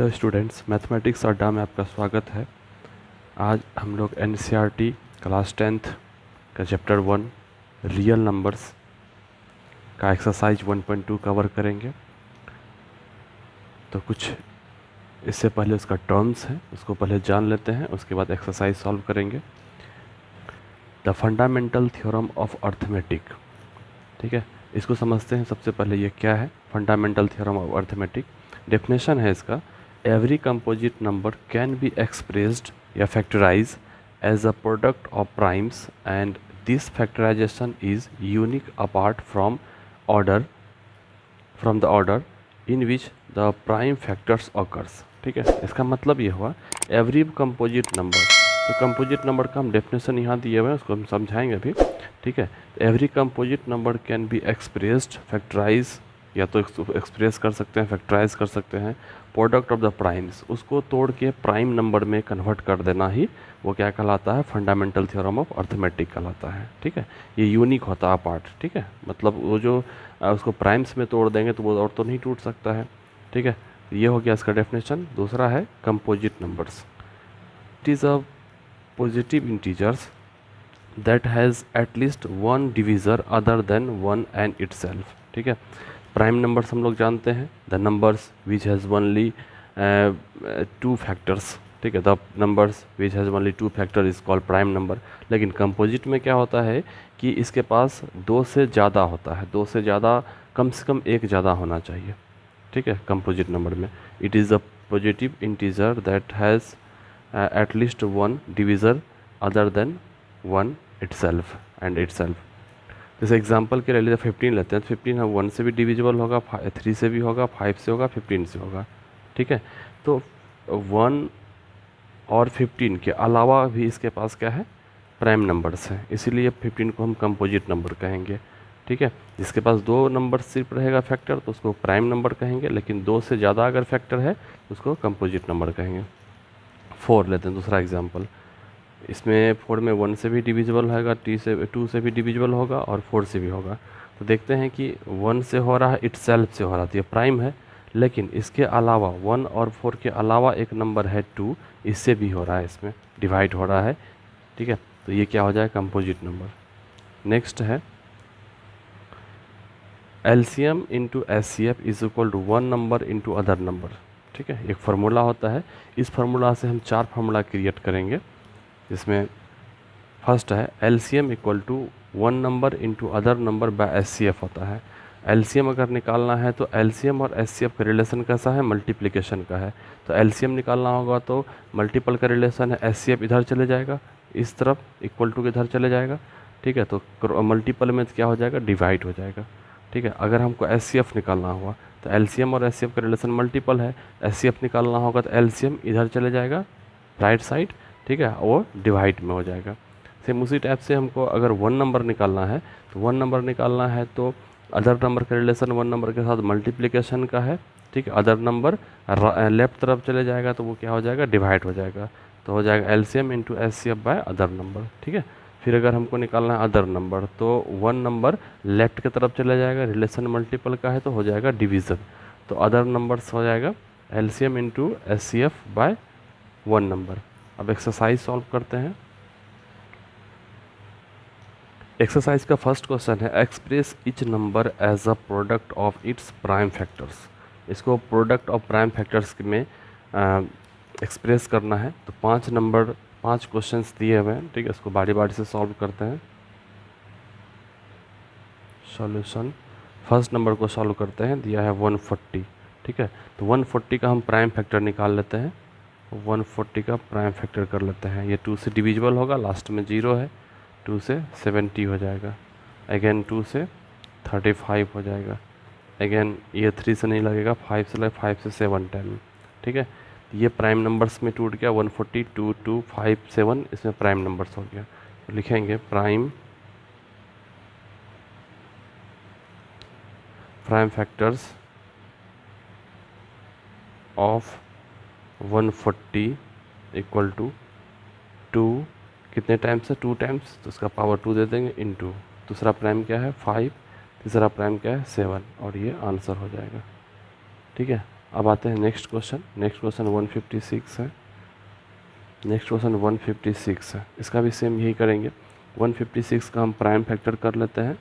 Hello students, mathematics अड्डा में आपका स्वागत है। आज हम लोग एनसीईआरटी क्लास 10th का चैप्टर 1 रियल नंबर्स का एक्सरसाइज 1.2 कवर करेंगे। तो कुछ इससे पहले उसका टर्म्स है, उसको पहले जान लेते हैं, उसके बाद एक्सरसाइज सॉल्व करेंगे। The fundamental theorem of arithmetic, ठीक है, इसको समझते हैं। सबसे पहले ये क्या है fundamental theorem of arithmetic. Definition है इसका, every composite number can be expressed या factorise as a product of primes and this factorisation is unique apart from the order in which the prime factors occurs. ठीक है, इसका मतलब ये हुआ every composite number. तो कंपोजिट नंबर का हम डेफिनेशन यहाँ दिए हुए हैं, उसको हम समझाएंगे अभी। ठीक है, every composite number can be expressed factorise, या तो एक्सप्रेस कर सकते हैं, फैक्टराइज कर सकते हैं, प्रोडक्ट ऑफ द प्राइम्स, उसको तोड़ के प्राइम नंबर में कन्वर्ट कर देना ही वो क्या कहलाता है, फंडामेंटल थ्योरम ऑफ अर्थमेटिक कहलाता है। ठीक है, ये यूनिक होता है पार्ट। ठीक है, मतलब वो जो उसको प्राइम्स में तोड़ देंगे तो वो और तो नहीं टूट सकता है। ठीक है, ये हो गया इसका डेफिनेशन। दूसरा है composite numbers. It is a positive integers that has at least one divisor other than one and itself। ठीक है, प्राइम नंबर्स हम लोग जानते हैं, the numbers which has only two factors. ठीक है, the numbers which has only two factor is called prime number. लेकिन composite में क्या होता है कि इसके पास दो से ज़्यादा होता है, दो से ज़्यादा, कम से कम एक ज़्यादा होना चाहिए। ठीक है, कंपोजिट नंबर में it is a positive integer that has at least one divisor other than one itself and itself। जैसे एग्जांपल के लिए 15 लेते हैं, तो 15 हम 1 से भी डिविजिबल होगा, 3 से भी होगा, 5 से होगा, 15 से होगा। ठीक है, तो 1 और 15 के अलावा भी इसके पास क्या है, प्राइम नंबर्स हैं, इसीलिए 15 को हम कंपोजिट नंबर कहेंगे। ठीक है, जिसके पास दो नंबर सिर्फ रहेगा फैक्टर तो उसको प्राइम नंबर कहेंगे, लेकिन दो से ज़्यादा अगर फैक्टर है तो उसको कंपोजिट नंबर कहेंगे। 4 लेते हैं, दूसरा एग्जाम्पल। इसमें 4 में 1 से भी डिविजिबल होगा, 2 से भी डिविजिबल होगा और 4 से भी होगा। तो देखते हैं कि 1 से हो रहा है, इटसेल्फ से हो रहा है, तो ये प्राइम है। लेकिन इसके अलावा 1 और 4 के अलावा एक नंबर है 2, इससे भी हो रहा है, इसमें डिवाइड हो रहा है। ठीक है, तो ये क्या हो जाए, कंपोजिट नंबर। नेक्स्ट है LCM into HCF is equal to 1 number into other number. ठीक है, एक फार्मूला होता है, इस फार्मूला से हम 4 फार्मूला क्रिएट करेंगे, जिसमें फर्स्ट है LCM equal to 1 number into other number by HCF होता है। एलसीएम अगर निकालना है तो एलसीएम और एचसीएफ का रिलेशन कैसा है, मल्टीप्लिकेशन का है। तो एलसीएम निकालना होगा तो मल्टीपल का रिलेशन है, एचसीएफ इधर चले जाएगा, इस तरफ इक्वल टू के इधर चले जाएगा। ठीक है, तो मल्टीपल में क्या हो जाएगा, डिवाइड हो जाएगा। ठीक है, अगर हमको एचसीएफ निकालना हुआ तो एलसीएम और एचसीएफ का रिलेशन मल्टीपल है, एचसीएफ निकालना होगा तो एलसीएम इधर चले जाएगा राइट साइड। ठीक है, वो डिवाइड में हो जाएगा। सेम उसी टाइप से हमको अगर 1 नंबर निकालना है तो 1 नंबर निकालना है तो अदर नंबर का रिलेशन 1 नंबर के साथ मल्टीप्लिकेशन का है। ठीक है, अदर नंबर लेफ्ट तरफ चले जाएगा तो वो क्या हो जाएगा, डिवाइड हो जाएगा। तो हो जाएगा LCM into HCF by other number. ठीक है, फिर अगर हमको निकालना है अदर नंबर तो 1 नंबर लेफ्ट की तरफ चला जाएगा, रिलेशन मल्टीपल का है तो हो जाएगा डिवीज़न। तो अदर नंबर्स हो जाएगा LCM into HCF by 1 number. अब एक्सरसाइज सॉल्व करते हैं। एक्सरसाइज का फर्स्ट क्वेश्चन है express each number as a product of its prime factors. इसको प्रोडक्ट ऑफ प्राइम फैक्टर्स में एक्सप्रेस करना है। तो 5 क्वेश्चंस दिए हुए हैं। ठीक है, इसको बारी बारी से सॉल्व करते हैं। सॉल्यूशन, फर्स्ट नंबर को सॉल्व करते हैं, दिया है 140। ठीक है, तो 140 का हम प्राइम फैक्टर निकाल लेते हैं। 140 का प्राइम फैक्टर कर लेते हैं। ये 2 से डिविजिबल होगा, लास्ट में 0 है, 2 से 70 हो जाएगा, अगेन 2 से 35 हो जाएगा, अगेन ये 3 से नहीं लगेगा, 5 से लगे, 5 से 7 10। ठीक है, ये प्राइम नंबर्स में टूट गया, 140 2 2 5 7, इसमें प्राइम नंबर्स हो गया। तो लिखेंगे prime factors of 140 equal to 2, कितने टाइम्स है, 2 टाइम्स, तो उसका पावर 2 दे देंगे, इनटू दूसरा प्राइम क्या है 5, तीसरा प्राइम क्या है 7, और ये आंसर हो जाएगा। ठीक है, अब आते हैं नेक्स्ट क्वेश्चन 156 है। नेक्स्ट क्वेश्चन 156 है, इसका भी सेम यही करेंगे। 156 का हम प्राइम फैक्टर कर लेते हैं,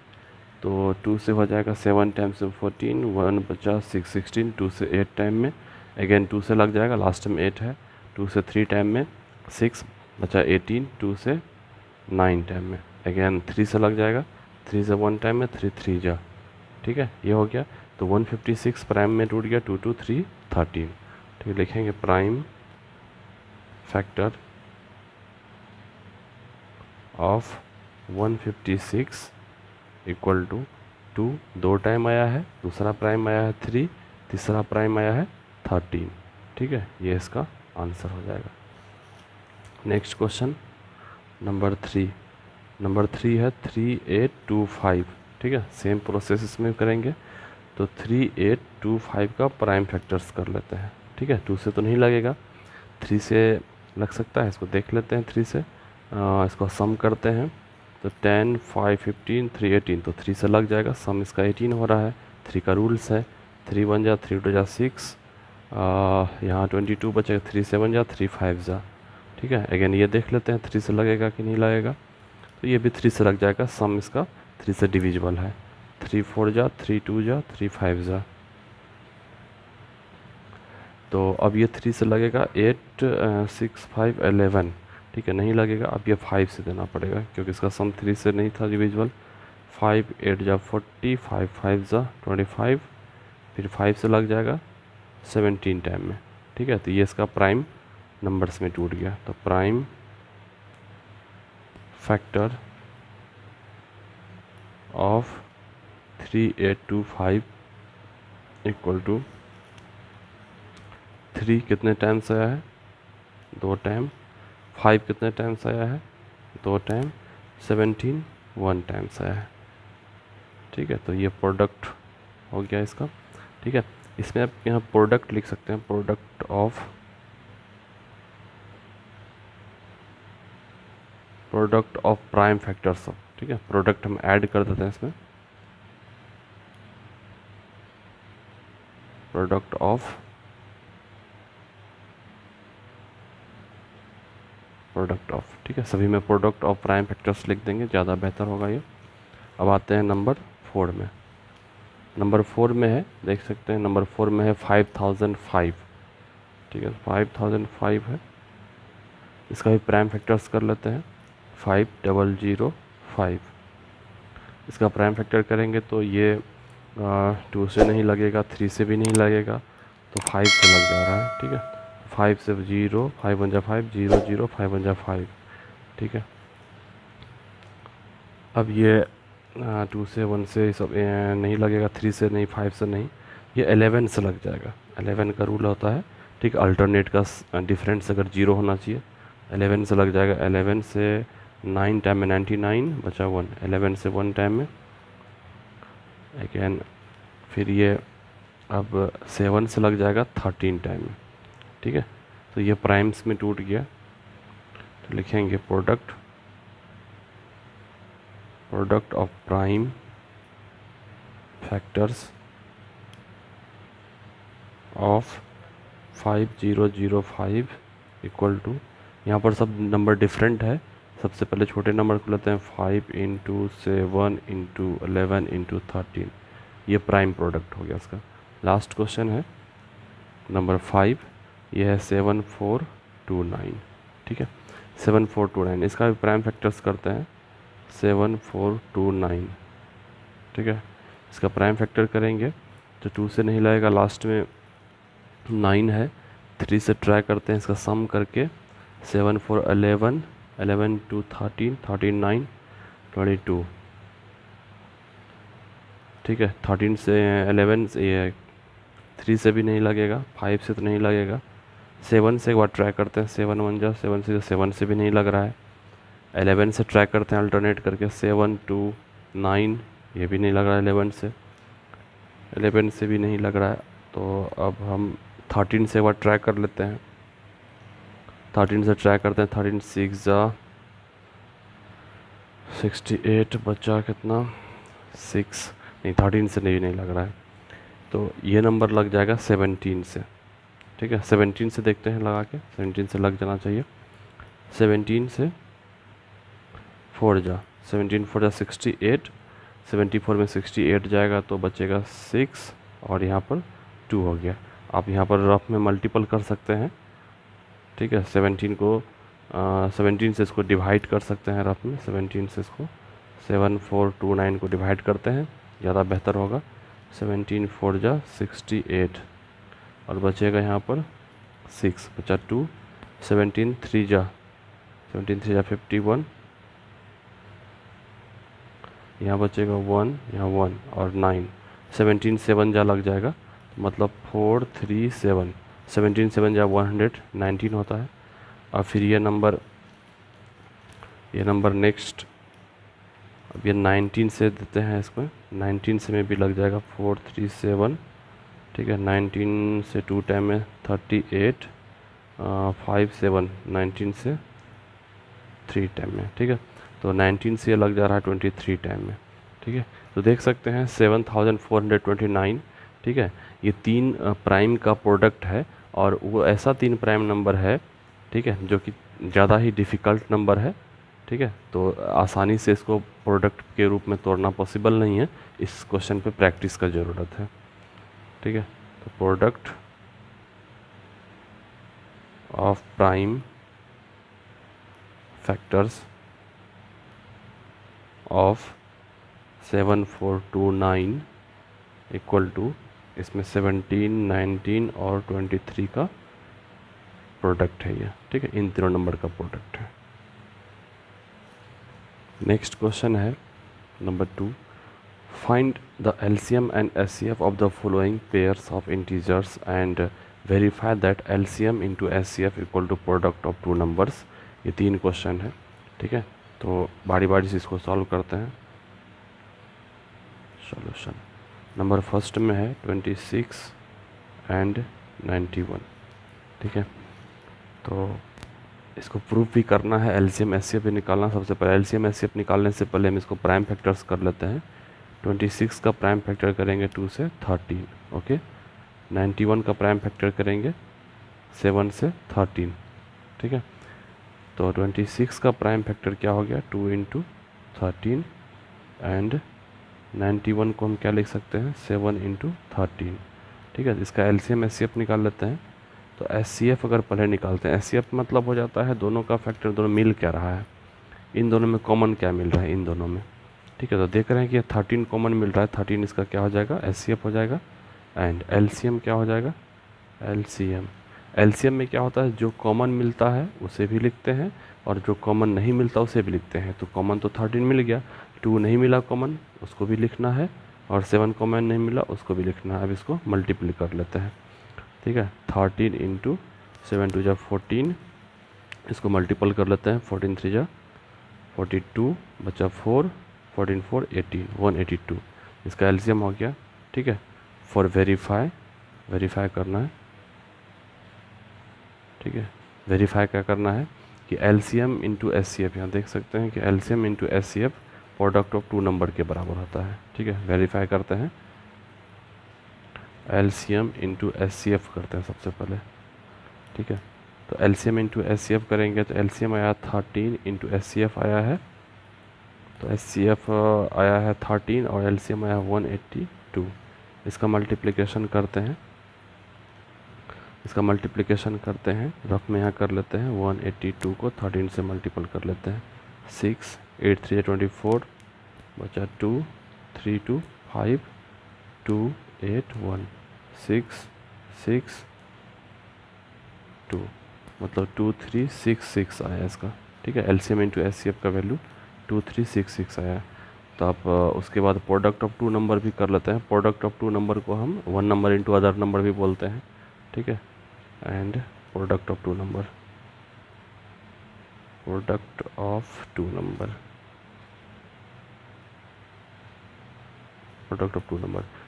तो 2 से हो जाएगा 7 टाइम्स में 14, 1 बचा 6, 16, 2 से 8 टाइम में, अगेन 2 से लग जाएगा, लास्ट में 8 है, 2 से 3 टाइम में 6 बचा 18, 2 से 9 टाइम में, अगेन 3 से लग जाएगा, 3 से 1 टाइम में 3 3 जा, ठीक है, ये हो गया। तो 156 प्राइम में टूट गया, 2 2 3 13, ठीक है, लिखेंगे prime factor of 156 equal to 2, 2 time आया है, दूसरा प्राइम आया है 3, तीसरा प्राइम आया है 13, ठीक है, ये इसका आंसर हो जाएगा। नेक्स्ट क्वेश्चन नंबर 3 है 3825, ठीक है, सेम प्रोसेस इसमें करेंगे। तो 3825 का प्राइम फैक्टर्स कर लेते हैं, ठीक है, 2 से तो नहीं लगेगा, 3 से लग सकता है, इसको देख लेते हैं 3 से, इसको सम करते हैं, तो 10 5 15 3 18, तो 3 से लग जाएगा, सम इसका 18 हो रहा है, 3 का रूल्स है, 3 1 जा 3 2 जा 6, यहाँ 22 बचेगा, 3 7 जा 3 5 जा, ठीक है, अगेन ये देख लेते हैं 3 से लगेगा कि नहीं लगेगा, तो ये भी 3 से लग जाएगा, सम इसका 3 से डिविजिबल है, 3 4 जा 3 2 जा 3 5 जा, तो अब ये 3 से लगेगा 8 6 5 11, ठीक है, नहीं लगेगा, अब ये 5 से देना पड़ेगा क्योंकि इसका सम 3 से नहीं था डिविजिबल, 5 8 जा 40, 5 5 जा 25, फिर 5 से लग जाएगा 17 टाइम में, ठीक है, तो ये इसका प्राइम नंबर्स में टूट गया। तो prime factor of 3825 equal to 3 कितने टाइम्स आया है, 2 टाइम, 5 कितने टाइम्स आया है, 2 टाइम, 17 1 टाइम्स आया है, ठीक है, तो ये प्रोडक्ट हो गया इसका, ठीक है। इसमें आप यहाँ प्रोडक्ट लिख सकते हैं, प्रोडक्ट ऑफ प्राइम फैक्टर्स, ठीक है, प्रोडक्ट हम ऐड कर देते हैं इसमें, प्रोडक्ट ऑफ ठीक है, सभी में प्रोडक्ट ऑफ प्राइम फैक्टर्स लिख देंगे, ज़्यादा बेहतर होगा ये। अब आते हैं नंबर 4 में। नंबर 4 में है, देख सकते हैं नंबर 4 में है 5005, ठीक है, 5005 है, इसका भी प्राइम फैक्टर्स कर लेते हैं, 5005, इसका प्राइम फैक्टर करेंगे तो ये 2 से नहीं लगेगा, 3 से भी नहीं लगेगा, तो 5 से लग जा रहा है, ठीक है, 5 से 0, 5 1 जा 5, 0 0, 5 1 जा 5, ठीक है। अब ये 2 से 1 से सब नहीं लगेगा, 3 से नहीं, 5 से नहीं, ये 11 से लग जाएगा, 11 का रूल होता है, ठीक, अल्टरनेट का डिफरेंस अगर 0 होना चाहिए, 11 से लग जाएगा, 11 से 9 टाइम में 99 बचा 1, 11 से 1 टाइम में, अगेन फिर ये अब 7 से लग जाएगा 13 टाइम में, ठीक है, तो ये प्राइम्स में टूट गया, तो लिखेंगे product of prime factors of 5005 equal to, यहाँ पर सब नंबर डिफरेंट है, सबसे पहले छोटे नंबर को लेते हैं, 5 इंटू 7 इंटू 11 इंटू 13, ये प्राइम प्रोडक्ट हो गया इसका। लास्ट क्वेश्चन है नंबर 5, ये है 7429, ठीक है, 7429, इसका भी प्राइम फैक्टर्स करते हैं, 7429, ठीक है, इसका प्राइम फैक्टर करेंगे तो 2 से नहीं लगेगा, लास्ट में 9 है, 3 से ट्राई करते हैं, इसका सम करके 7 4 11, 11 2 13, 13 9 22, ठीक है, 13 से 11 से ये 3 से भी नहीं लगेगा, 5 से तो नहीं लगेगा, 7 से एक बार ट्राई करते हैं, 7 1 जा 7 से भी नहीं लग रहा है, 11 से ट्राई करते हैं अल्टरनेट करके, 7 2 9, ये भी नहीं लग रहा है, 11 से भी नहीं लग रहा है, तो अब हम 13 से एक बार ट्राई कर लेते हैं, 13 से ट्राई करते हैं, 13 6 जा 68 बचा कितना 6, नहीं 13 से नहीं लग रहा है, तो ये नंबर लग जाएगा 17 से, ठीक है। 17 से देखते हैं लगा के, 17 से लग जाना चाहिए। 17 से 4 जा, 17 4 जा 68, 74 में 68 जाएगा तो बचेगा 6 और यहाँ पर 2 हो गया। आप यहाँ पर रफ में मल्टीपल कर सकते हैं, ठीक है। 17 को 17 से इसको डिवाइड कर सकते हैं रफ में, 17 से इसको 7429 को डिवाइड करते हैं, ज़्यादा बेहतर होगा। 17 4 जा 68 और बचेगा यहाँ पर 6, बचा 2। 17 3 जा 51, यहाँ बचेगा 1, यहाँ 1 और 9। 17 7 जा लग जाएगा, मतलब 4 3 7, 17 7 जा 119 होता है। और फिर ये नंबर नेक्स्ट, अब ये 19 से देते हैं इसको, 19 से में भी लग जाएगा 4 3 7, ठीक है। 19 से 2 टाइम में 38, 5 7, 19 से 3 टाइम में, ठीक है। तो 19 से लग जा रहा है 23 टाइम में, ठीक है। तो देख सकते हैं 7429, ठीक है। ये 3 प्राइम का प्रोडक्ट है और वो ऐसा 3 प्राइम नंबर है, ठीक है, जो कि ज़्यादा ही डिफ़िकल्ट नंबर है, ठीक है। तो आसानी से इसको प्रोडक्ट के रूप में तोड़ना पॉसिबल नहीं है, इस क्वेश्चन पे प्रैक्टिस का ज़रूरत है, ठीक है। तो product of prime factors of 7429 equal to, इसमें 17 19 और 23 का प्रोडक्ट है ये, ठीक है। इन तीनों नंबर का प्रोडक्ट है। नेक्स्ट क्वेश्चन है number 2, find the LCM and HCF of the following pairs of integers and verify that LCM into HCF equal to product of 2 numbers. ये 3 क्वेश्चन है, ठीक है। तो बारी बारी से इसको सॉल्व करते हैं। सॉल्यूशन नंबर फर्स्ट में है 26 एंड 91, ठीक है। तो इसको प्रूफ भी करना है, एलसीएम एचसीएफ भी निकालना। सबसे पहले एलसीएम एचसीएफ निकालने से पहले हम इसको प्राइम फैक्टर्स कर लेते हैं। 26 का प्राइम फैक्टर करेंगे 2 से 13, ओके। 91 का प्राइम फैक्टर करेंगे 7 से 13, ठीक है। तो 26 का प्राइम फैक्टर क्या हो गया, 2 × 13 एंड 91 को हम क्या लिख सकते हैं, 7 × 13, ठीक है। इसका एलसीएम एचसीएफ निकाल लेते हैं। तो एचसीएफ अगर पहले निकालते हैं, एचसीएफ मतलब हो जाता है दोनों का फैक्टर, दोनों मिल क्या रहा है, इन दोनों में कॉमन क्या मिल रहा है, इन दोनों में, ठीक है। तो देख रहे हैं कि 13 कॉमन मिल रहा है, 13 इसका क्या हो जाएगा, एचसीएफ हो जाएगा। एंड एलसीएम क्या हो जाएगा, एलसीएम। एलसीएम में क्या होता है, जो कॉमन मिलता है उसे भी लिखते हैं और जो कॉमन नहीं मिलता उसे भी लिखते हैं। तो कॉमन तो 13 मिल गया, 2 नहीं मिला कॉमन, उसको भी लिखना है, और 7 कॉमन नहीं मिला, उसको भी लिखना है। अब इसको मल्टीप्लाई कर लेते हैं, ठीक है। 13 × 7 2 जा 14, इसको मल्टीपल कर लेते हैं। 14 3 जा 42, बचा 4, 14 4 18, 182, इसका एलसीएम हो गया, ठीक है। फॉर वेरीफाई करना है, ठीक है। वेरीफाई क्या करना है कि एलसीएम इंटू एचसीएफ, यहाँ देख सकते हैं कि LCM into HCF product of 2 number के बराबर होता है, ठीक है। वेरीफाई करते हैं, एलसीएम इंटू एचसीएफ करते हैं सबसे पहले, ठीक है। तो एलसीएम इंटू एचसीएफ करेंगे तो एलसीएम आया 13 इंटू एचसीएफ आया है, तो एचसीएफ आया है 13 और एलसीएम आया 182। इसका मल्टीप्लिकेशन करते हैं, रफ में यहाँ कर लेते हैं। 182 को 13 से मल्टीपल कर लेते हैं। 6 8 3 24, बचा 2 3 2 5 2 8 1 6 6 2, मतलब 2366 आया इसका, ठीक है। एलसीएम इंटू एचसीएफ का वैल्यू 2366 आया। तो आप उसके बाद प्रोडक्ट ऑफ 2 नंबर भी कर लेते हैं। प्रोडक्ट ऑफ 2 नंबर को हम 1 नंबर इंटू अदर नंबर भी बोलते हैं, ठीक है। एंड प्रोडक्ट ऑफ 2 नंबर,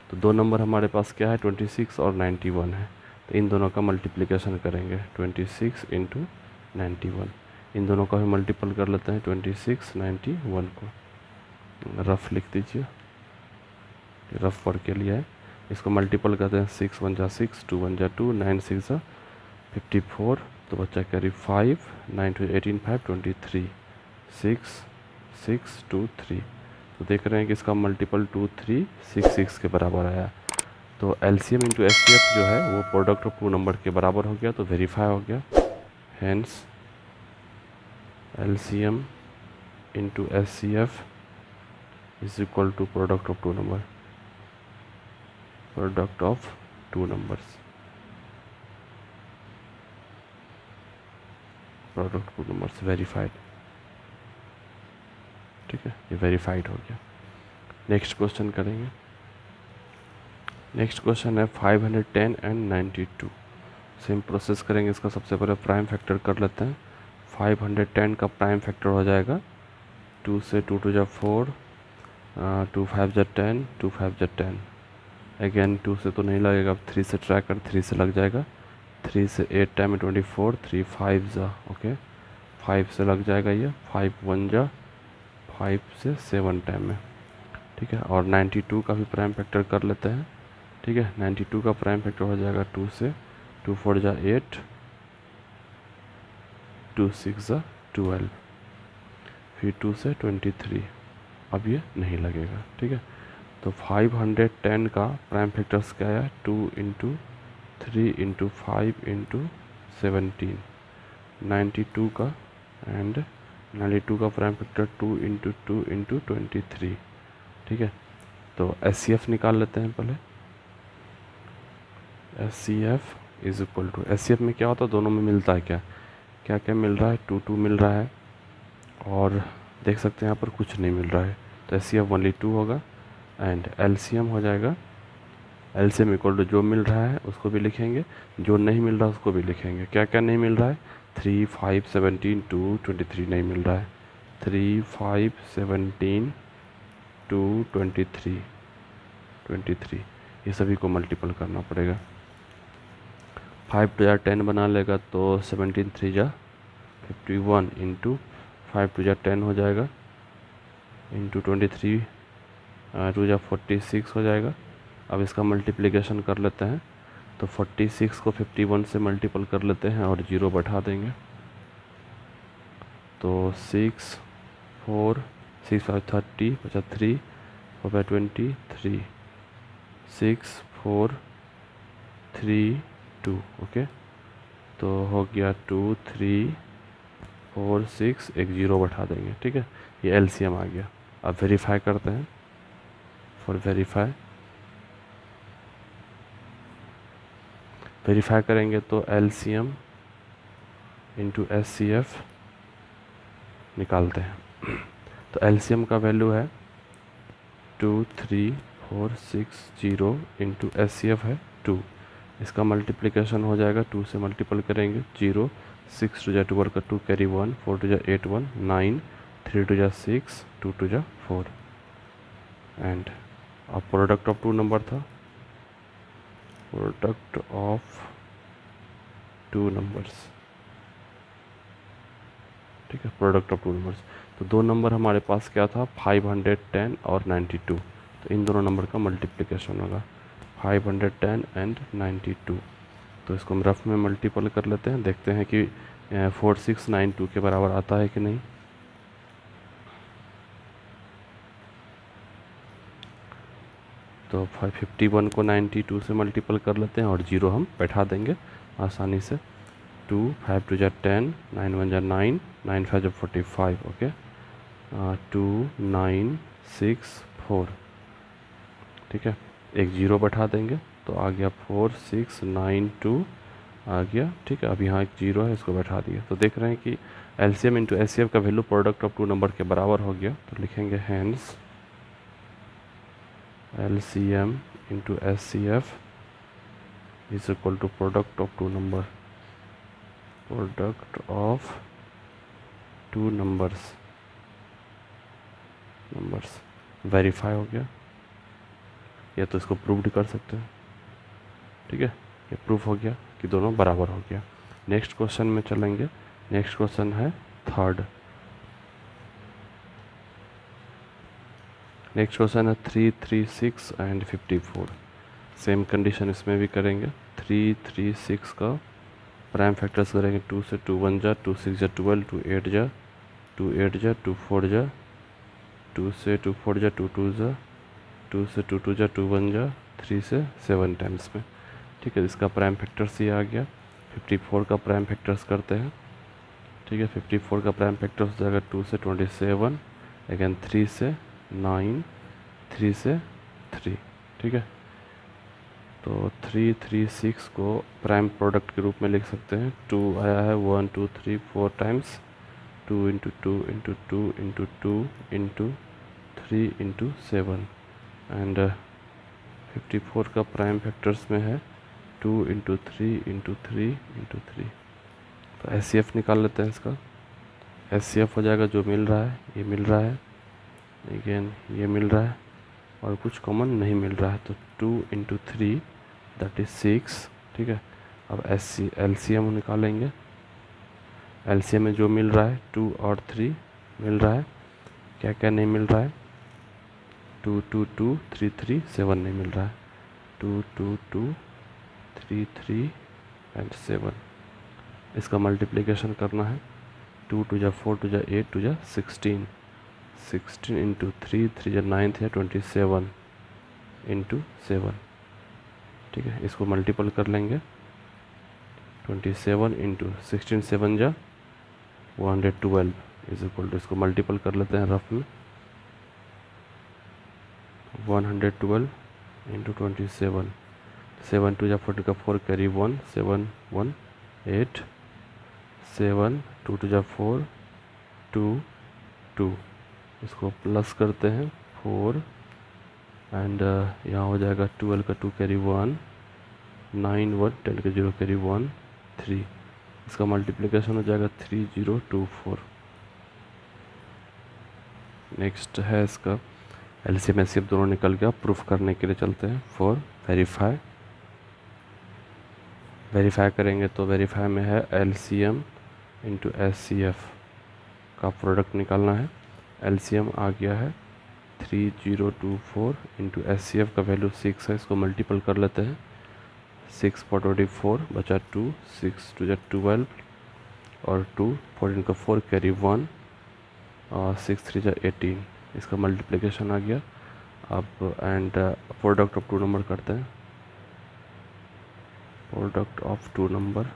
तो 2 नंबर हमारे पास क्या है, 26 और 91 है। तो इन दोनों का मल्टीप्लिकेशन करेंगे, 26 × 91, इन दोनों का भी मल्टीपल कर लेते हैं 26 91 को। रफ लिख दीजिए, रफ वर्क के लिए है। इसको मल्टीपल करते हैं, 6 1 जा 6, 2 1 जा 2, 9 6 जा 54, तो बच्चा कैरी 5, 9 2 18 5 23, 6 6 2 3। तो देख रहे हैं कि इसका मल्टीपल 2 3 6 6 के बराबर आया। तो LCM इंटू SCF जो है वो प्रोडक्ट ऑफ टू नंबर के बराबर हो गया, तो वेरीफाई हो गया। Hence LCM into SCF is equal to product of two number, product of two numbers, product two numbers verified. ठीक है, ये वेरीफाइड हो गया। नेक्स्ट क्वेश्चन करेंगे। नेक्स्ट क्वेश्चन है 510 एंड 92। सेम प्रोसेस करेंगे। इसका सबसे पहले प्राइम फैक्टर कर लेते हैं। 510 का प्राइम फैक्टर हो जाएगा 2 से 2 2 जा 4, 2 5 जा 10, 2 5 जा 10। अगेन 2 से तो नहीं लगेगा, अब 3 से ट्राई कर, 3 से लग जाएगा। 3 से 8 टाइम में 24, 3 5 जा ओके, 5 से लग जाएगा ये, 5 1 जा 5 से 7 टाइम में। ठीक है, और 92 का भी प्राइम फैक्टर कर लेते हैं। ठीक है, 92 का प्राइम फैक्टर हो जाएगा 2 से, 2 4 जा 8, 2 6 जा 12, फिर 2 से 23। अब ये नहीं लगेगा। ठीक है, तो 510 का प्राइम फैक्टर्स क्या है, 2 इंटू 3 इंटू 5 इंटू 17। 92 का एंड 92 का प्राइम फैक्टर 2 इंटू 2 इंटू 23। ठीक है, तो SCF निकाल लेते हैं पहले। SCF is equal to, SCF में क्या होता है, दोनों में मिलता है क्या, क्या क्या मिल रहा है, 2 2 मिल रहा है, और देख सकते हैं यहाँ पर कुछ नहीं मिल रहा है, तो SCF ओनली 2 होगा। एंड LCM हो जाएगा, LCM इक्वल टू जो मिल रहा है उसको भी लिखेंगे, जो नहीं मिल रहा है उसको भी लिखेंगे। क्या क्या नहीं मिल रहा है, 3 5 17 2 23 नहीं मिल रहा है, 3 5 17 2 23 ये सभी को मल्टीपल करना पड़ेगा। 5 2 जा 10 बना लेगा, तो 17 3 जा 51 इंटू 5 2 जा 10 हो जाएगा, इंटू 23 2 जा 46 हो जाएगा। अब इसका मल्टीप्लिकेशन कर लेते हैं, तो 46 को 51 से मल्टीपल कर लेते हैं और 0 बैठा देंगे, तो 6 4 6 5 30 3 4 5 23 6 4 3 2 ओके, तो हो गया 2 3 4 6, एक 0 बैठा देंगे। ठीक है, ये LCM आ गया। अब वेरीफाई करते हैं। फॉर वेरीफाई करेंगे तो LCM इंटू SCF निकालते हैं। तो LCM का वैल्यू है 2 3 4 6 0 इंटू SCF है 2। इसका मल्टीप्लिकेशन हो जाएगा, 2 से मल्टीपल करेंगे 0, 6 2 जा 2 का 2 कैरी 1, 4 2 जा 8 1 9, 3 2 जा 6, 2 2 जा 4। एंड अब प्रोडक्ट ऑफ टू नंबर था, प्रोडक्ट ऑफ टू नंबर्स। ठीक है, प्रोडक्ट ऑफ टू नंबर्स, तो दो नंबर हमारे पास क्या था, 510 और 92, तो इन दोनों नंबर का मल्टीप्लिकेशन होगा 510 एंड 92। तो इसको हम रफ में मल्टीपल कर लेते हैं, देखते हैं कि 4692 के बराबर आता है कि नहीं। तो 551 को 92 से मल्टीपल कर लेते हैं और 0 हम बैठा देंगे आसानी से। 2 5 2 जा 10, 9 1 जा 9, 9 5 जा 45 ओके, 2 9 6 4। ठीक है, एक 0 बैठा देंगे, तो आ गया 4 6 9 2 आ गया। ठीक है, अब यहाँ एक 0 है, इसको बैठा दिया। तो देख रहे हैं कि LCM इंटू SCF का value product of two number के बराबर हो गया। तो लिखेंगे hence LCM into SCF is equal to product of two number, product of two numbers verify हो गया, या तो इसको प्रूव कर सकते हैं। ठीक है, ये प्रूफ हो गया कि दोनों बराबर हो गया। नेक्स्ट क्वेश्चन में चलेंगे। नेक्स्ट क्वेश्चन है थर्ड। नेक्स्ट क्वेश्चन है 3 3 6 एंड 54। सेम कंडीशन इसमें भी करेंगे। 3, 3, 6 का प्राइम फैक्टर्स करेंगे। 2 से 2 1 जा, 2 6 जा 12, 2 8 जा, 2 8 जा, 2 4 जा, 2 से 2 4 जा, 2 2 जा, 2 से 2 2 जा, 2 1 जा, 3 से 7 टाइम्स में। ठीक है, इसका प्राइम फैक्टर्स ये आ गया। 54 का प्राइम फैक्टर्स करते हैं। ठीक है, 54 का प्राइम फैक्टर्स हो जाएगा 2 से 27, अगेन 3 से 9, 3 से 3। ठीक है, तो 3, 3, 6 को प्राइम प्रोडक्ट के रूप में लिख सकते हैं। 2 आया है 1 2 3 4 times, 2 into 2 into 2 into 2 into 3 into 7, and 54 का प्राइम फैक्टर्स में है 2 इंटू 3 इंटू 3 इंटू 3। तो SCF निकाल लेते हैं इसका। SCF हो जाएगा जो मिल रहा है, ये मिल रहा है, अगेन ये मिल रहा है, और कुछ कॉमन नहीं मिल रहा है। तो 2 इंटू 3 दैट इज़ 6। ठीक है, अब LCM निकालेंगे। LCM में जो मिल रहा है 2 और 3 मिल रहा है, क्या क्या नहीं मिल रहा है? 2 2 2 3 3 7 नहीं मिल रहा है। 2 2 2 3 3 एंड 7। इसका मल्टीप्लिकेशन करना है। 2 2 जा 4 2 जा 8 2 जा 16, 16 इंटू 3 3 जा 9 या 27 इंटू 7। ठीक है, इसको मल्टीपल कर लेंगे। 27 इंटू 16 7 जा 112 इज इक्वल टू, इसको मल्टीपल कर लेते हैं रफ में। 112 इंटू 27, 7 2 जा 40 का 4 कैरी 1, 7 1 8, 7 2 2 जा 4 2 2, इसको प्लस करते हैं 4, एंड यहाँ हो जाएगा 12 का 2 कैरी 1, 9 1 10 का 0 कैरी 1 3। इसका मल्टीप्लिकेशन हो जाएगा 3024। नेक्स्ट है इसका LCM SCF दोनों निकल गया। प्रूफ करने के लिए चलते हैं। फॉर वेरीफाई करेंगे तो वेरीफाई में है LCM इंटू SCF का प्रोडक्ट निकालना है। LCM आ गया है 3024 इंटू SCF का वैल्यू 6 है, इसको मल्टीपल कर लेते हैं। 6 4 24 बचा 2, 6 2 12 और 2 14 का 4 कैरी 1 और 6 3 18, इसका मल्टीप्लिकेशन आ गया। अब and product of two number करते हैं। प्रोडक्ट ऑफ टू नंबर्स,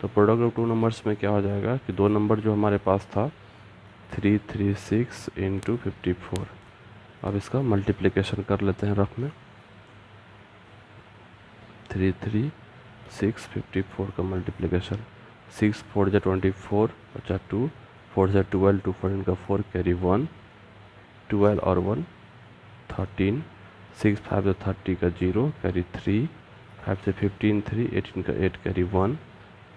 तो प्रोडक्ट ऑफ टू नंबर्स में क्या हो जाएगा कि दो नंबर जो हमारे पास था 336 इंटू 54। अब इसका मल्टीप्लिकेशन कर लेते हैं रफ में। 336 54 का मल्टीप्लिकेशन, 6 4 जा 24 बचा 2, 4 जा 12, 2 14 का 4 कैरी 1, 12 और 1 13, 6 5 जा 30 का 0 कैरी 3, 5 से 15 3, 18 का 8 कैरी 1,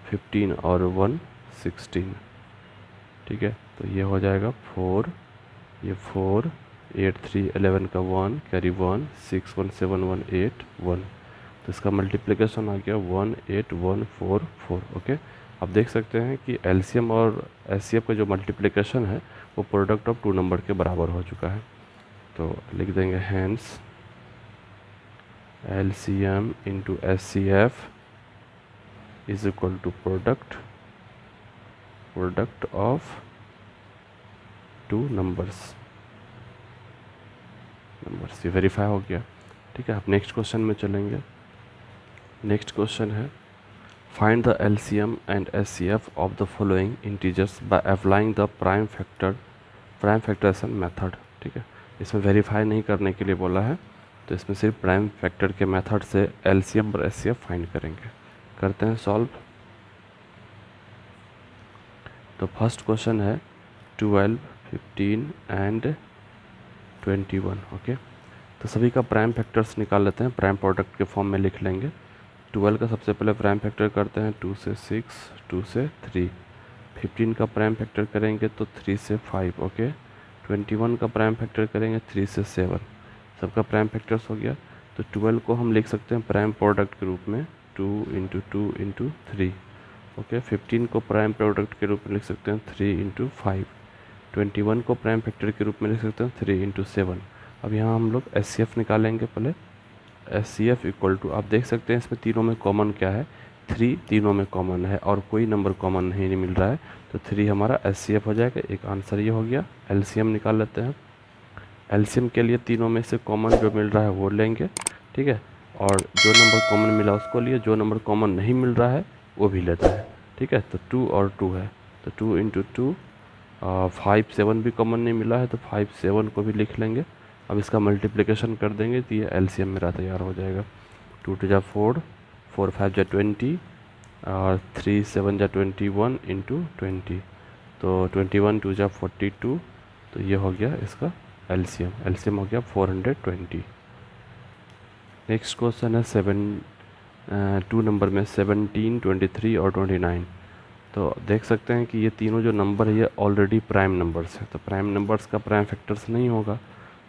15 और 1 16। ठीक है, तो ये हो जाएगा 4, ये 4 8 3 11 का 1 कैरी 1, 6 1 7 1 8 1। तो इसका मल्टीप्लिकेशन आ गया 18144। ओके, आप देख सकते हैं कि LCM और SCF का जो मल्टीप्लिकेशन है वो प्रोडक्ट ऑफ टू नंबर के बराबर हो चुका है। तो लिख देंगे hence LCM into SCF is equal to product of two numbers. ये वेरीफाई हो गया। ठीक है, आप नेक्स्ट क्वेश्चन में चलेंगे। नेक्स्ट क्वेश्चन है find the LCM and SCF of the following integers by applying the prime factorisation method. ठीक है, इसमें वेरीफाई नहीं करने के लिए बोला है, तो इसमें सिर्फ प्राइम फैक्टर के मेथड से LCM और SCF फाइंड करेंगे। करते हैं सॉल्व। तो फर्स्ट क्वेश्चन है 12 15 एंड 21। ओके, तो सभी का प्राइम फैक्टर्स निकाल लेते हैं, प्राइम प्रोडक्ट के फॉर्म में लिख लेंगे। 12 का सबसे पहले प्राइम फैक्टर करते हैं 2 से 6, 2 से 3। 15 का प्राइम फैक्टर करेंगे तो 3 से 5। ओके, 21 का प्राइम फैक्टर करेंगे 3 से 7। सबका प्राइम फैक्टर्स हो गया। तो 12 को हम लिख सकते हैं प्राइम प्रोडक्ट के रूप में 2 इंटू 2 इंटू 3। ओके, 15 को प्राइम प्रोडक्ट के रूप में लिख सकते हैं 3 इंटू 5। 21 को प्राइम फैक्टर के रूप में लिख सकते हैं 3 इंटू 7। अब यहाँ हम लोग SCF निकालेंगे पहले। SCF इक्वल टू, आप देख सकते हैं इसमें तीनों में कॉमन क्या है, 3 तीनों में कॉमन है और कोई नंबर कॉमन नहीं मिल रहा है, तो 3 हमारा SCF हो जाएगा। एक आंसर ये हो गया। LCM निकाल लेते हैं। LCM के लिए तीनों में से कॉमन जो मिल रहा है वो लेंगे, ठीक है, और जो नंबर कॉमन मिला उसको लिए, जो नंबर कॉमन नहीं मिल रहा है वो भी लेता है, ठीक है। तो 2 और 2 है, तो 2 इंटू 2, 5 7 भी कॉमन नहीं मिला है तो 5 7 को भी लिख लेंगे। अब इसका मल्टीप्लिकेशन कर देंगे तो ये LCM मेरा तैयार हो जाएगा। 2 2 जा 4, 4 5 जा 20 और 3 7 जा 21 इंटू 20, तो 21 2 जा 42, तो ये हो गया इसका LCM। LCM हो गया 420। नेक्स्ट क्वेश्चन है 2 नंबर में 17, 23 और 29। तो देख सकते हैं कि ये तीनों जो नंबर है ये ऑलरेडी प्राइम नंबर्स हैं, तो प्राइम नंबर्स का प्राइम फैक्टर्स नहीं होगा,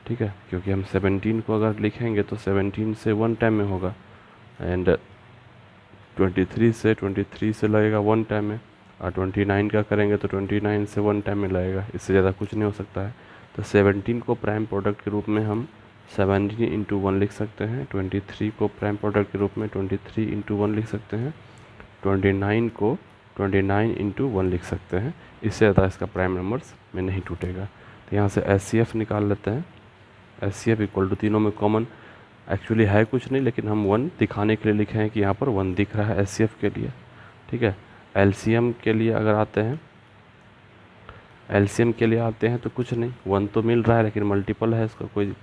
ठीक है, क्योंकि हम 17 को अगर लिखेंगे तो 17 से 1 टाइम में होगा, एंड 23 से लगेगा 1 टाइम में, और 29 का करेंगे तो 29 से 1 टाइम में लगेगा, इससे ज़्यादा कुछ नहीं हो सकता है। तो 17 को प्राइम प्रोडक्ट के रूप में हम 17 इंटू 1 लिख सकते हैं, 23 को प्राइम प्रोडक्ट के रूप में 23 इंटू 1 लिख सकते हैं, 29 को 29 इंटू 1 लिख सकते हैं, इससे ज़्यादा इसका प्राइम नंबर्स में नहीं टूटेगा। तो यहाँ से SCF निकाल लेते हैं। SCF इक्वल टू, तीनों में कॉमन एक्चुअली है कुछ नहीं, लेकिन हम 1 दिखाने के लिए लिखे हैं कि यहाँ पर 1 दिख रहा है SCF के लिए, ठीक है। LCM के लिए अगर आते हैं, LCM के लिए आते हैं तो कुछ नहीं, 1 तो मिल रहा है लेकिन मल्टीपल है, इसका कोई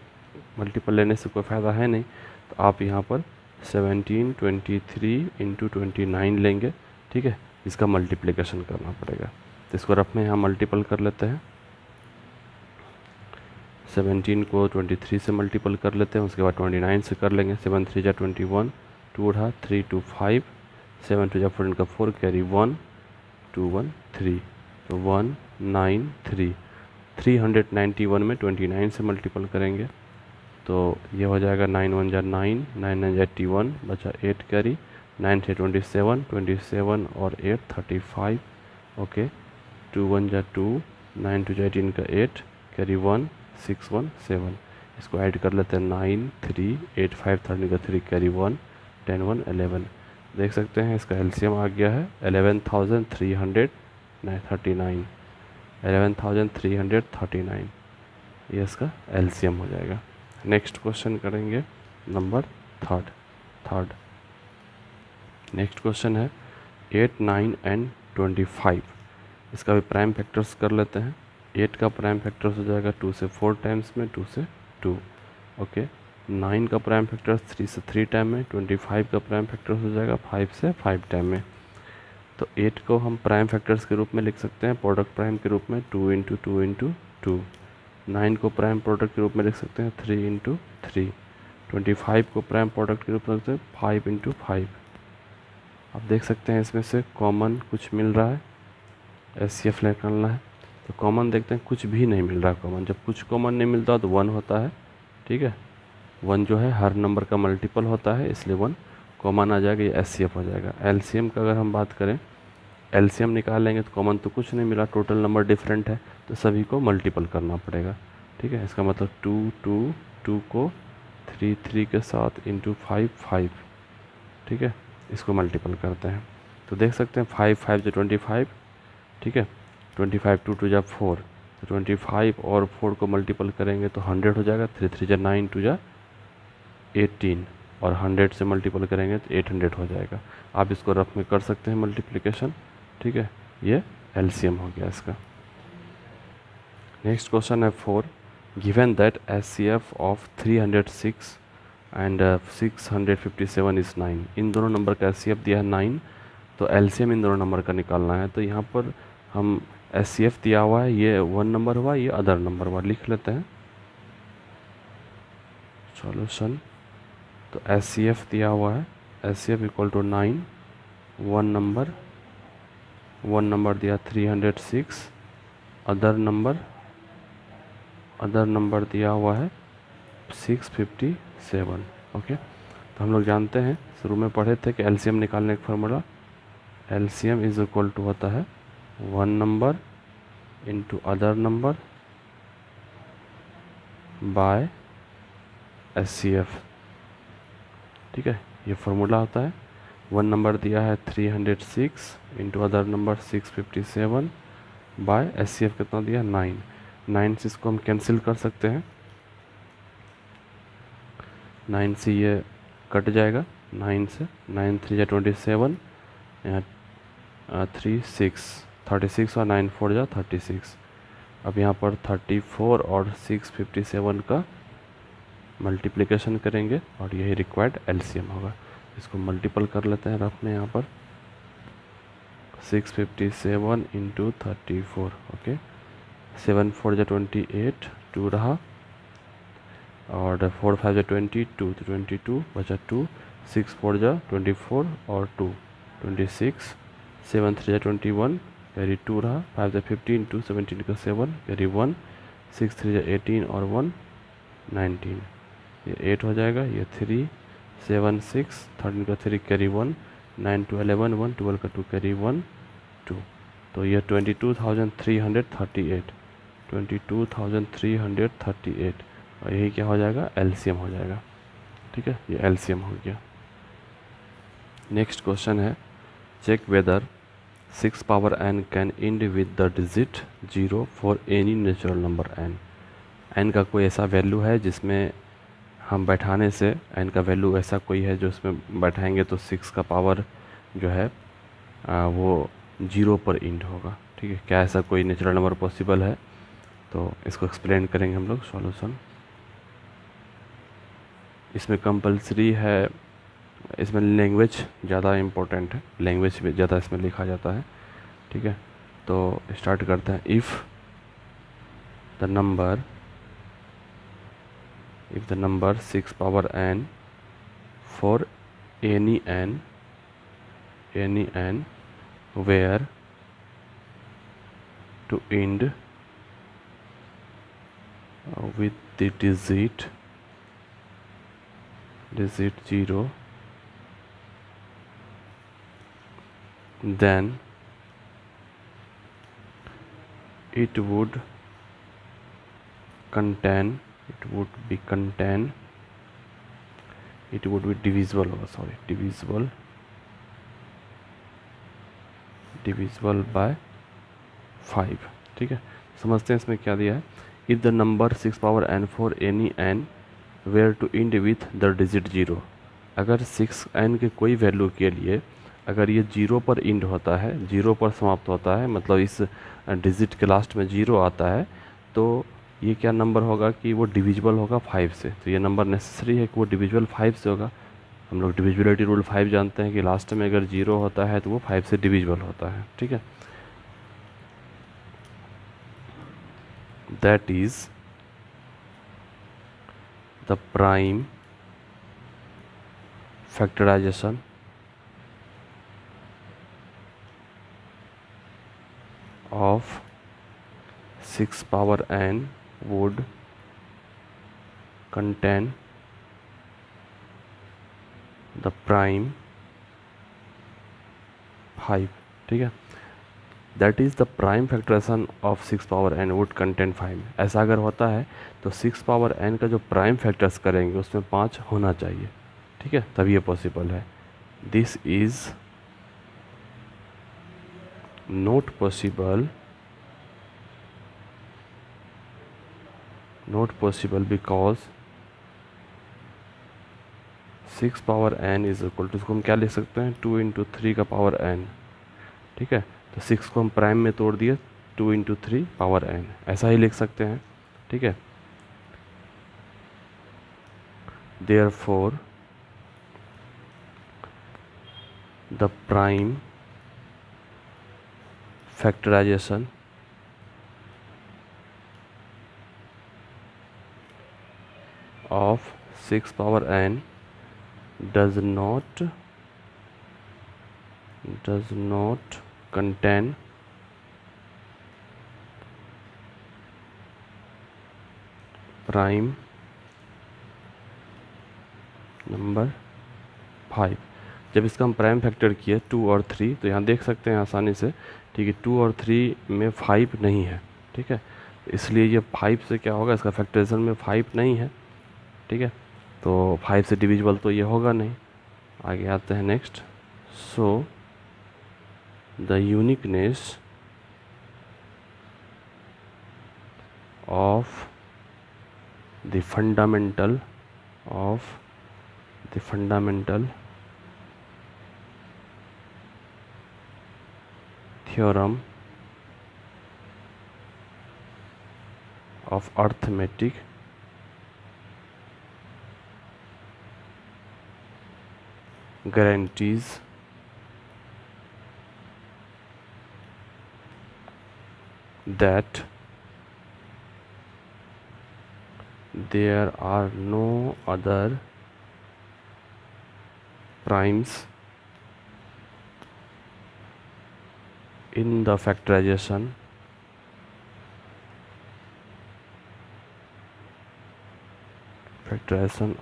मल्टीपल लेने से कोई फ़ायदा है नहीं, तो आप यहाँ पर 17 23 इंटू 29 लेंगे, ठीक है, इसका मल्टीप्लिकेशन करना पड़ेगा। तो इसको रफ में यहाँ मल्टीपल कर लेते हैं। 17 को 23 से मल्टीपल कर लेते हैं, उसके बाद 29 से कर लेंगे। 7 3 जा 21, 2 उठा 3 2 5, 7 2 जा 4 का 4 कैरी 1 2 1 3, तो 1 9 3, 391 में 29 से मल्टीपल करेंगे तो ये हो जाएगा 9 1 जा 9, 9 9 जा 81, बचा 8 कैरी, 9 से 27, 27 और 8 35, ओके, 2 1 जा 2, 9 2 जा 18 का 8 कैरी 1 6 1 7, इसको ऐड कर लेते हैं 9 3 8 5 13 का 3 कैरी 1 10 1 11। देख सकते हैं इसका LCM आ गया है 11,339, 11,339, ये इसका LCM हो जाएगा। नेक्स्ट क्वेश्चन करेंगे नंबर थर्ड। नेक्स्ट क्वेश्चन है 8 9 एंड 25। इसका भी प्राइम फैक्टर्स कर लेते हैं। 8 का प्राइम फैक्टर्स हो जाएगा 2 से 4 टाइम्स में, 2 से 2, ओके। 9 का प्राइम फैक्टर्स 3 से 3 टाइम में, 25 का प्राइम फैक्टर्स हो जाएगा 5 से 5 टाइम में। तो 8 को हम प्राइम फैक्टर्स के रूप में लिख सकते हैं, प्रोडक्ट प्राइम के रूप में 2 इंटू 2 इंटू 2। 9 को प्राइम प्रोडक्ट के रूप में लिख सकते हैं 3 इंटू 3। 25 को प्राइम प्रोडक्ट के रूप में लिख सकते हैं 5 इंटू 5। आप देख सकते हैं इसमें से कॉमन कुछ मिल रहा है, SCF निकालना है, तो कॉमन देखते हैं कुछ भी नहीं मिल रहा है कॉमन। जब कुछ कॉमन नहीं मिलता तो 1 होता है, ठीक है, 1 जो है हर नंबर का मल्टीपल होता है, इसलिए 1 कॉमन आ जाएगा, ये SCF हो जाएगा। LCM का अगर हम बात करें, LCM निकालेंगे तो कॉमन तो कुछ नहीं मिला, टोटल नंबर डिफरेंट है, तो सभी को मल्टीपल करना पड़ेगा, ठीक है। इसका मतलब 2 2 2 को 3 3 के साथ इंटू 5 5, ठीक है, इसको मल्टीपल करते हैं तो देख सकते हैं 5 5 जो 25, ठीक है, 25 2 2 जा 4, तो 25 और 4 को मल्टीपल करेंगे तो 100 हो जाएगा। 3 3 जा 9 2 जा 18, और 100 से मल्टीपल करेंगे तो 800 हो जाएगा। आप इसको रफ में कर सकते हैं मल्टीप्लिकेशन, ठीक है, ये LCM हो गया इसका। नेक्स्ट क्वेश्चन है 4, given that SCF of 306 and 657 is 9। इन दोनों नंबर का SCF दिया है 9, तो LCM इन दोनों नंबर का निकालना है। तो यहाँ पर हम SCF दिया हुआ है, ये 1 नंबर हुआ, ये अदर नंबर हुआ, लिख लेते हैं सॉल्यूशन। तो SCF दिया हुआ है, SCF इक्वल टू 9, 1 नंबर दिया 306, अदर नंबर दिया हुआ है 657, ओके। तो हम लोग जानते हैं, शुरू में पढ़े थे कि LCM निकालने का formula, LCM is equal to होता है 1 number into other number by HCF। ठीक है, ये फार्मूला होता है। वन नंबर दिया है 306 into other number 657 by HCF कितना दिया 9। 9 से इसको हम कैंसिल कर सकते हैं, 9 से ये कट जाएगा, 9 से 9 3 या 27, यहाँ 36 और 9 4 जा 36। अब यहाँ पर 34 और 657 का मल्टीप्लिकेशन करेंगे और यही रिक्वायर्ड LCM होगा। इसको मल्टीपल कर लेते हैं रफ में यहाँ पर 657 इंटू 34। ओके, 7 4 जा 28, 2 रहा और 4 5 जा 22, तो 22 बचा 2, 6 4 जा 24 और 2 26, 7 3 जा 21 कैरी 2 रहा, 5 जा 15, 2 17 का 7 कैरी 1, 6 3 जा 18 और 1 19, ये 8 हो जाएगा, ये 3 7 6 13 का 3 कैरी 1, 9 2 11 1 12 का 2 कैरी 1 2, तो ये 22,338 22,338 और यही क्या हो जाएगा LCM हो जाएगा। ठीक है, ये LCM हो गया। नेक्स्ट क्वेश्चन है check whether 6 power n can end with the digit 0 for any natural number n का कोई ऐसा वैल्यू है जिसमें हम बैठाने से n का वैल्यू ऐसा कोई है जो उसमें बैठाएंगे तो 6 का पावर जो है वो 0 पर एंड होगा। ठीक है, क्या ऐसा कोई नेचुरल नंबर पॉसिबल है? तो इसको एक्सप्लेन करेंगे हम लोग सॉल्यूशन। इसमें कंपलसरी है, इसमें लैंग्वेज ज़्यादा इम्पोर्टेंट है, लैंग्वेज भी ज़्यादा इसमें लिखा जाता है। ठीक है, तो स्टार्ट करते हैं। If the number 6 power n for any n where to end with the digit 0, then it would be divisible होगा, सॉरी divisible by 5। ठीक है, समझते हैं इसमें क्या दिया है। If the number 6 power n for any n were to end with the digit 0, अगर 6n के कोई वैल्यू के लिए अगर ये 0 पर एंड होता है, 0 पर समाप्त होता है, मतलब इस डिजिट के लास्ट में 0 आता है, तो ये क्या नंबर होगा कि वो डिविजिबल होगा 5 से। तो ये नंबर नेसेसरी है कि वो डिविजिबल 5 से होगा। हम लोग डिविजिबिलिटी रूल 5 जानते हैं कि लास्ट में अगर 0 होता है तो वो 5 से डिविजिबल होता है। ठीक है, that is the prime factorisation of 6 power n would contain the prime 5। ठीक है, that is the prime factorisation of 6 power n would contain 5। ऐसा अगर होता है तो 6 पावर n का जो प्राइम फैक्टर्स करेंगे उसमें 5 होना चाहिए। ठीक है, तभी ये पॉसिबल है। This is not possible because 6 power n is equal to, इसको हम क्या लिख सकते हैं 2 इंटू 3 का पावर n। ठीक है, तो 6 को हम प्राइम में तोड़ दिए, 2 इंटू 3 पावर n, ऐसा ही लिख सकते हैं। ठीक है, therefore the prime factorisation of 6 power n does not contain prime number 5। जब इसका हम प्राइम फैक्टर किए 2 और 3, तो यहाँ देख सकते हैं आसानी से। ठीक है, 2 और 3 में 5 नहीं है, ठीक है। इसलिए ये 5 से क्या होगा, इसका फैक्टराइजेशन में 5 नहीं है, ठीक है, तो 5 से डिविजिबल तो ये होगा नहीं। आगे आते हैं next. So the uniqueness of the fundamental theorem of arithmetic guarantees that there are no other primes in the factorization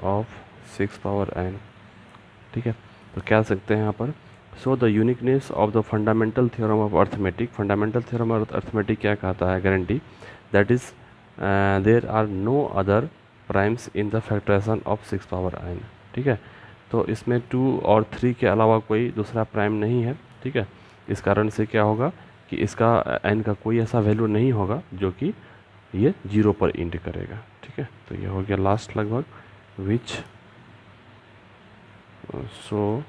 of 6 power n, ठीक है। तो क्या सकते हैं यहाँ पर, so the uniqueness of the fundamental theorem of arithmetic, fundamental theorem of arithmetic क्या कहता है, guarantee that is there are no other primes in the factorisation of 6 power n, ठीक है। तो इसमें 2 और 3 के अलावा कोई दूसरा प्राइम नहीं है, ठीक है। इस कारण से क्या होगा कि इसका n का कोई ऐसा वैल्यू नहीं होगा जो कि ये 0 पर इंड करेगा, ठीक है। तो ये हो गया लास्ट लगभग, विच सो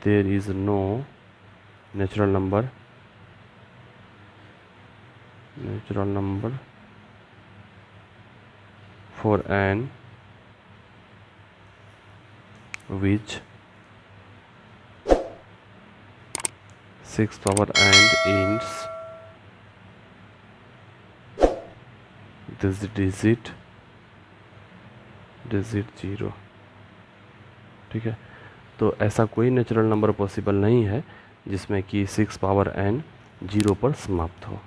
there is no natural number for n which 6 power and ends this digit 0, ठीक है। तो ऐसा कोई नेचुरल नंबर पॉसिबल नहीं है जिसमें कि 6 पावर n 0 पर समाप्त हो।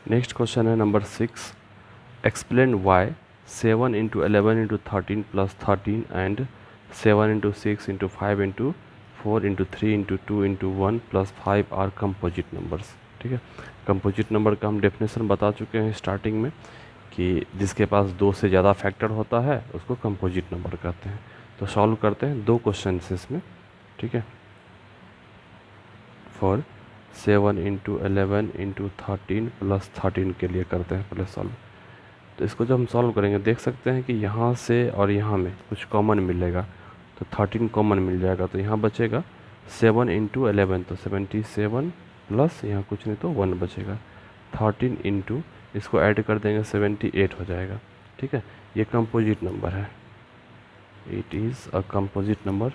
नेक्स्ट क्वेश्चन है number 6, explain why 7 into 11 into 13 plus 13 and 7 into 6 into 5 into 4 into 3 into 2 into 1 plus 5 are composite numbers, ठीक है। कंपोजिट नंबर का हम डेफिनेशन बता चुके हैं स्टार्टिंग में कि जिसके पास 2 से ज़्यादा फैक्टर होता है उसको कंपोजिट नंबर कहते हैं। तो सॉल्व करते हैं 2 क्वेश्चन इसमें, ठीक है। फॉर 7 इंटू 11 इंटू 13 प्लस 13 के लिए करते हैं पहले सॉल्व। तो इसको जब हम सॉल्व करेंगे देख सकते हैं कि यहाँ से और यहाँ में कुछ कॉमन मिलेगा, तो 13 कॉमन मिल जाएगा, तो यहाँ बचेगा 7 इंटू 11 तो 77 प्लस यहाँ कुछ नहीं तो 1 बचेगा, 13 इंटू इसको ऐड कर देंगे 78 हो जाएगा, ठीक है। ये कंपोजिट नंबर है, it is a composite number.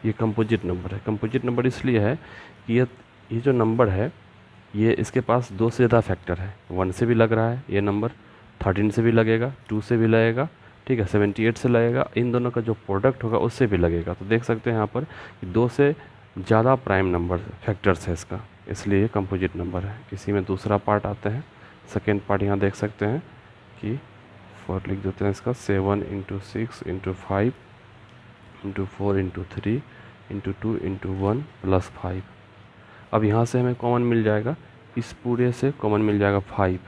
ये कंपोजिट नंबर है। कंपोजिट नंबर इसलिए है कि ये जो नंबर है ये इसके पास 2 से ज़्यादा फैक्टर है, 1 से भी लग रहा है ये नंबर, 13 से भी लगेगा, 2 से भी लगेगा, ठीक है, 78 से लगेगा, इन दोनों का जो प्रोडक्ट होगा उससे भी लगेगा। तो देख सकते हैं यहाँ पर कि 2 से ज़्यादा प्राइम नंबर फैक्टर्स है इसका, इसलिए कंपोजिट नंबर है। इसी में दूसरा पार्ट आते हैं, सेकेंड पार्ट यहाँ देख सकते हैं कि फॉर लिख देते हैं इसका 7 into 6 into 5 into 4 into 3 into 2 into 1 plus 5। अब यहाँ से हमें कॉमन मिल जाएगा, इस पूरे से कॉमन मिल जाएगा 5,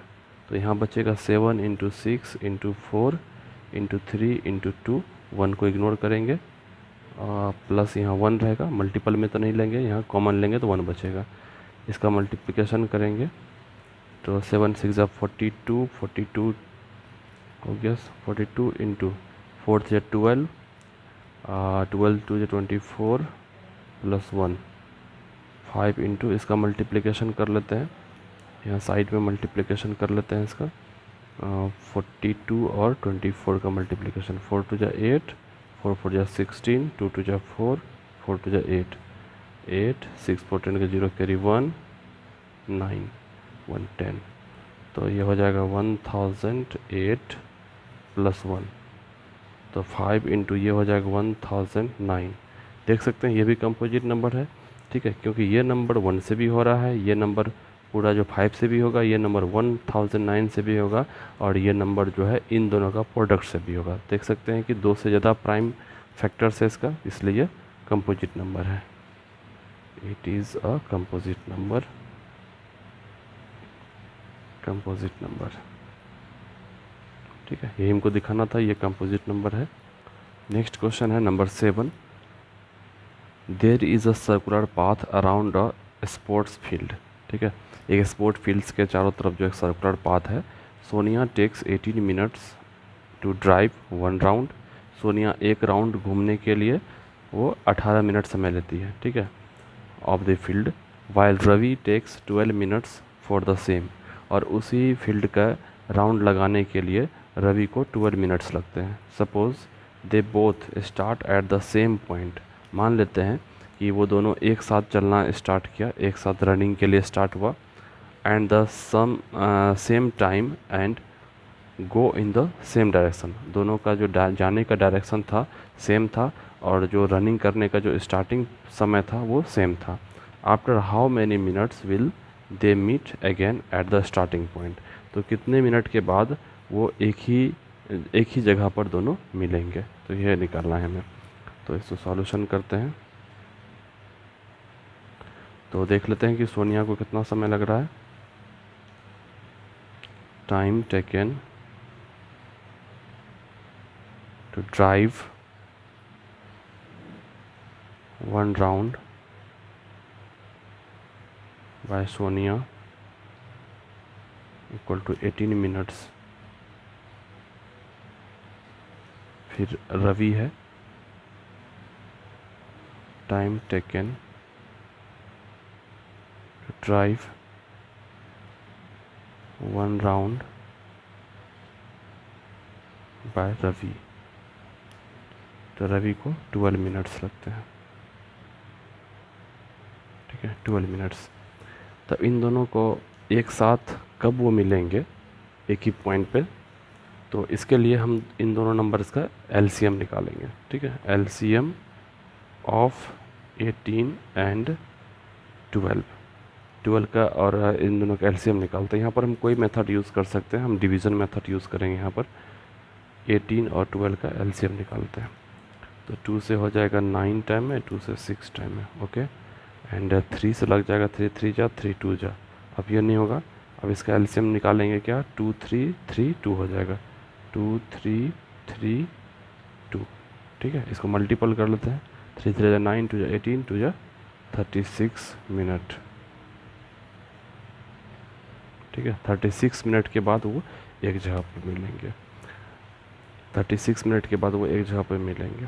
तो यहाँ बचेगा 7 इंटू 6 इंटू 4 इंटू 3 इंटू 2, 1 को इग्नोर करेंगे, प्लस यहाँ 1 रहेगा, मल्टीपल में तो नहीं लेंगे, यहाँ कॉमन लेंगे तो 1 बचेगा। इसका मल्टीप्लिकेशन करेंगे तो 7 6 जा 42, 42 हो गया 42 इंटू 4 से 12, 12 2 से 24 प्लस 1, 5 इंटू इसका मल्टीप्लिकेशन कर लेते हैं, यहाँ साइड में मल्टीप्लिकेशन कर लेते हैं इसका, 42 और 24 का मल्टीप्लिकेशन, 4 2 जा 8, 4 4 जा 16, 2 2 जा 4, 4 2 जा 8, 8 6 4 10 का 0 कैरी 1 9 1 10, तो ये हो जाएगा 1008 प्लस 1, तो 5 इंटू ये हो जाएगा 1009। देख सकते हैं ये भी कंपोजिट नंबर है, ठीक है, क्योंकि ये नंबर 1 से भी हो रहा है, ये नंबर पूरा जो 5 से भी होगा, ये नंबर 1009 से भी होगा, और ये नंबर जो है इन दोनों का प्रोडक्ट से भी होगा। देख सकते हैं कि 2 से ज़्यादा प्राइम फैक्टर्स है इसका, इसलिए ये कंपोजिट नंबर है। It is a composite number, composite number. ठीक है, यही हमको दिखाना था, ये कंपोजिट नंबर है। नेक्स्ट क्वेश्चन है number 7। There is a circular path around a sports field. ठीक है, एक स्पोर्ट फील्ड्स के चारों तरफ जो एक सर्कुलर पाथ है। Sonia takes 18 minutes to drive 1 round. Sonia एक राउंड घूमने के लिए वो 18 मिनट समय लेती है। ठीक है, of the field, while Ravi takes 12 minutes for the same. और उसी फील्ड का राउंड लगाने के लिए रवि को 12 मिनट्स लगते हैं। Suppose they both start at the same point. मान लेते हैं कि वो दोनों एक साथ चलना स्टार्ट किया, एक साथ रनिंग के लिए स्टार्ट हुआ, and the same time and go in the same direction. दोनों का जो जाने का डायरेक्शन था सेम था, और जो रनिंग करने का जो स्टार्टिंग समय था वो सेम था। After how many minutes will they meet again at the starting point. तो कितने मिनट के बाद वो एक ही जगह पर दोनों मिलेंगे, तो यह निकालना है हमें। तो इसको सॉल्यूशन करते हैं। तो देख लेते हैं कि सोनिया को कितना समय लग रहा है। Time taken to drive 1 round by Sonia equal to 18 minutes. फिर रवि है, time taken to drive 1 round by Ravi. तो रवि को 12 मिनट्स लगते हैं। ठीक है, 12 मिनट्स। तो इन दोनों को एक साथ कब वो मिलेंगे एक ही पॉइंट पे, तो इसके लिए हम इन दोनों नंबर्स का एलसीएम निकालेंगे। ठीक है, एलसीएम ऑफ 18 एंड 12 का, और इन दोनों का एलसीएम निकालते हैं। यहाँ पर हम कोई मेथड यूज़ कर सकते हैं, हम डिवीज़न मेथड यूज़ करेंगे। यहाँ पर 18 और 12 का एलसीएम निकालते हैं। तो 2 से हो जाएगा 9 टाइम में, 2 से 6 टाइम में। ओके, एंड 3 से लग जाएगा 3 3 जा 3 2 जा। अब ये नहीं होगा, अब इसका एलसीएम निकालेंगे क्या, 2 3 3 2 हो जाएगा, 2 3 3 2। ठीक है, इसको मल्टीपल कर लेते हैं। 3 3 जा 9, 2 जा 18, 2 जा 36 मिनट। ठीक है, 36 मिनट के बाद वो एक जगह पर मिलेंगे। 36 मिनट के बाद वो एक जगह पर मिलेंगे।